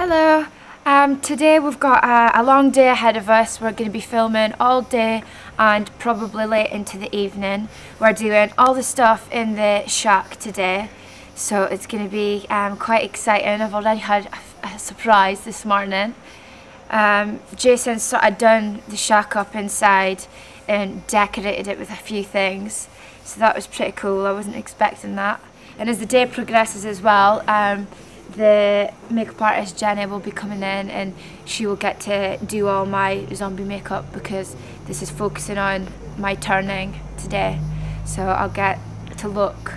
Hello. Today we've got a long day ahead of us. We're going to be filming all day and probably late into the evening. We're doing all the stuff in the shack today, so it's going to be quite exciting. I've already had a surprise this morning. Jason's sort of done the shack up inside and decorated it with a few things, so that was pretty cool. I wasn't expecting that. And as the day progresses as well, the makeup artist Jenny will be coming in and she will get to do all my zombie makeup because this is focusing on my turning today. So I'll get to look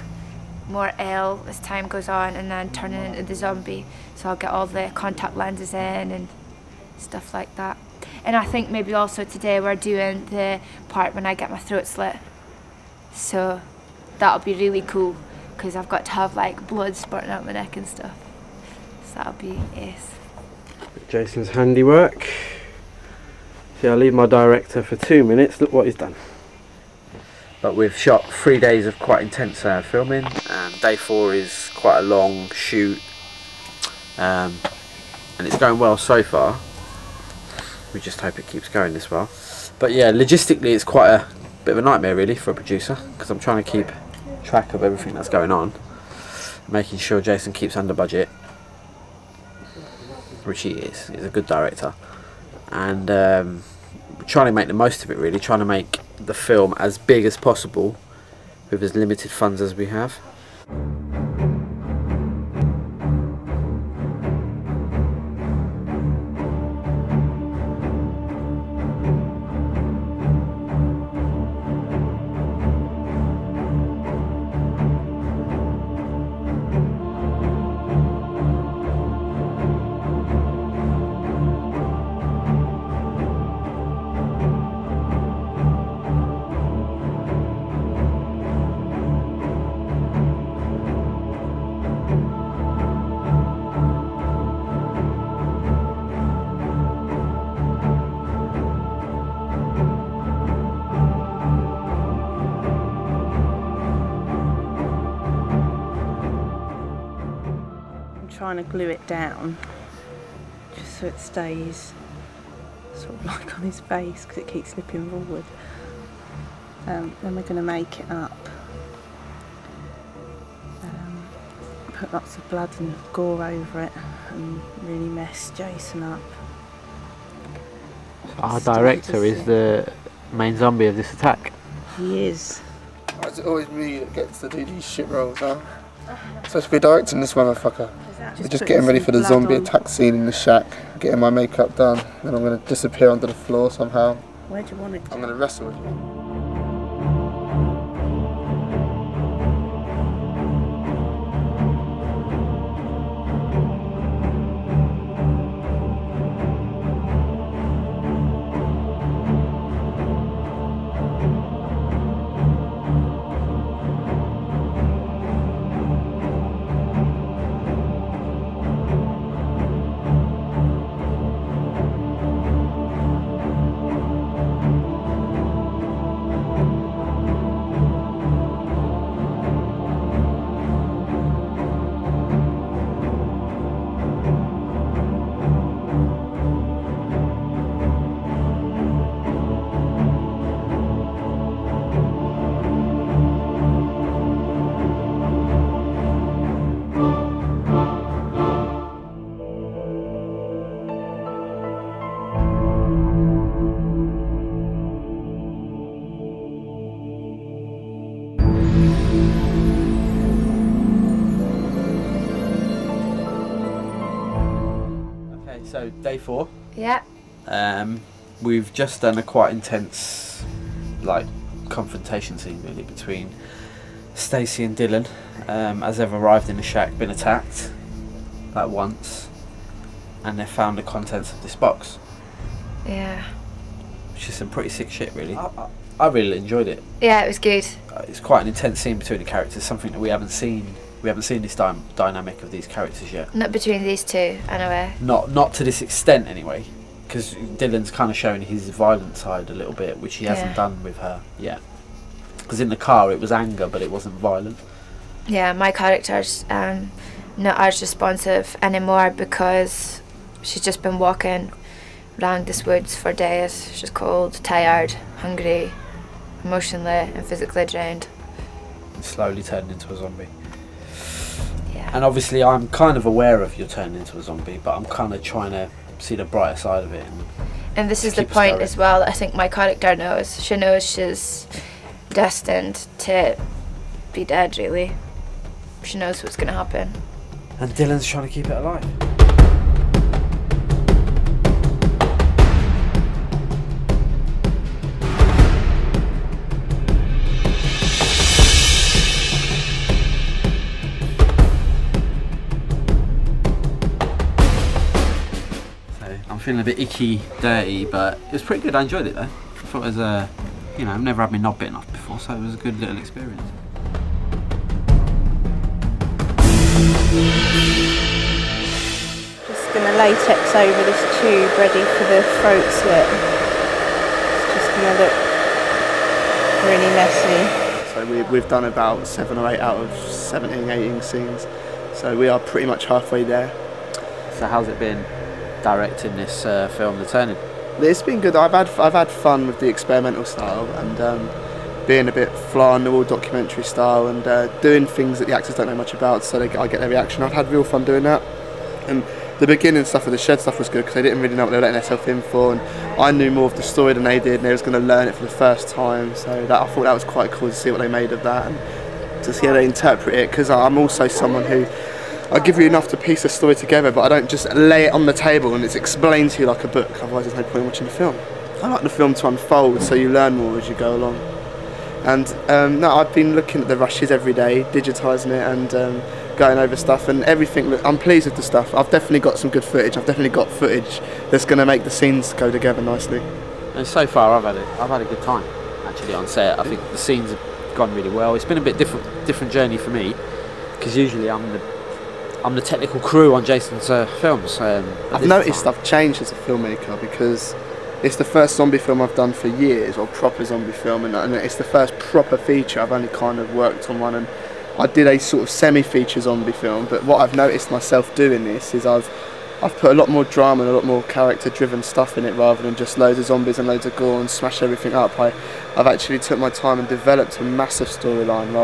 more ill as time goes on and then turning into the zombie. So I'll get all the contact lenses in and stuff like that. And I think maybe also today we're doing the part when I get my throat slit. So that'll be really cool because I've got to have like blood spurting out my neck and stuff. So that'll be ace. Jason's handiwork. See, I'll leave my director for 2 minutes. Look what he's done. But we've shot 3 days of quite intense filming, and day 4 is quite a long shoot, and it's going well so far. We just hope it keeps going this well. But yeah, logistically it's quite a bit of a nightmare really for a producer, because I'm trying to keep track of everything that's going on, making sure Jason keeps under budget, which he is. He's a good director, and trying to make the most of it really, trying to make the film as big as possible with as limited funds as we have. Trying to glue it down just so it stays sort of like on his face because it keeps slipping forward. Then we're going to make it up, put lots of blood and gore over it and really mess Jason up. Our director is the main zombie of this attack. He is. It's always me that gets to do these shit roles now. Supposed to be directing this motherfucker. We're just getting ready for the zombie attack scene in the shack, getting my makeup done, then I'm going to disappear under the floor somehow. Where do you want it to? I'm going to wrestle with you. So day 4. Yeah. We've just done a quite intense like confrontation scene really between Stacey and Dylan, as they've arrived in the shack, been attacked like once, and they've found the contents of this box. Yeah. Which is some pretty sick shit really. I really enjoyed it. Yeah, it was good. It's quite an intense scene between the characters, something that we haven't seen. We haven't seen this dynamic of these characters yet. Not between these two, anyway. Not to this extent anyway, because Dylan's kind of showing his violent side a little bit, which he hasn't done with her yet. Because in the car it was anger, but it wasn't violent. Yeah, my character's not as responsive anymore because she's just been walking around this woods for days. She's cold, tired, hungry, emotionally and physically drained. Slowly turned into a zombie. Yeah. And obviously I'm kind of aware of you're turning into a zombie, but I'm kind of trying to see the brighter side of it. And this is the point as well, I think my character knows. She knows she's destined to be dead, really. She knows what's going to happen. And Dylan's trying to keep it alive. I'm feeling a bit icky, dirty, but it was pretty good. I enjoyed it though. I thought it was you know, I've never had my knob bitten off before, so it was a good little experience. Just going to latex over this tube ready for the throat slit. It's just going to look really messy. So we've done about 7 or 8 out of 17, 18 scenes. So we are pretty much halfway there. So how's it been directing this film, The Turning? It's been good. I've had fun with the experimental style and being a bit fly on the wall documentary style and doing things that the actors don't know much about, so I get their reaction. I've had real fun doing that. And the beginning stuff with the shed stuff was good because they didn't really know what they were letting themselves in for, and I knew more of the story than they did, and they was going to learn it for the first time. So that, I thought that was quite cool to see what they made of that and to see how they interpret it. Because I'm also someone who, I give you enough to piece a story together, but I don't just lay it on the table and it's explained to you like a book. Otherwise, there's no point in watching the film. I like the film to unfold, so you learn more as you go along. And no, I've been looking at the rushes every day, digitising it and going over stuff and everything. Look, I'm pleased with the stuff. I've definitely got some good footage. I've definitely got footage that's going to make the scenes go together nicely. And so far, I've had a good time actually on set. I think the scenes have gone really well. It's been a bit different journey for me because usually I'm the technical crew on Jason's films. I've noticed I've changed as a filmmaker because it's the first zombie film I've done for years, or proper zombie film, and it's the first proper feature. I've only kind of worked on one, and I did a sort of semi-feature zombie film, but what I've noticed myself doing this is I've put a lot more drama and a lot more character-driven stuff in it rather than just loads of zombies and loads of gore and smash everything up. I've actually took my time and developed a massive storyline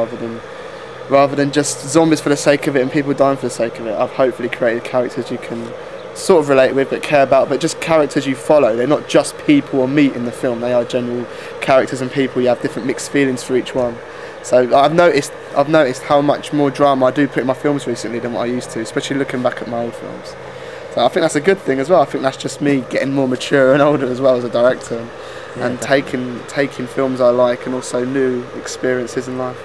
rather than just zombies for the sake of it and people dying for the sake of it. I've hopefully created characters you can sort of relate with but care about, but just characters you follow. They're not just people or meat in the film, they are general characters and people. You have different mixed feelings for each one. So I've noticed how much more drama I do put in my films recently than what I used to, especially looking back at my old films. So I think that's a good thing as well. I think that's just me getting more mature and older as well as a director, and taking films I like and also new experiences in life.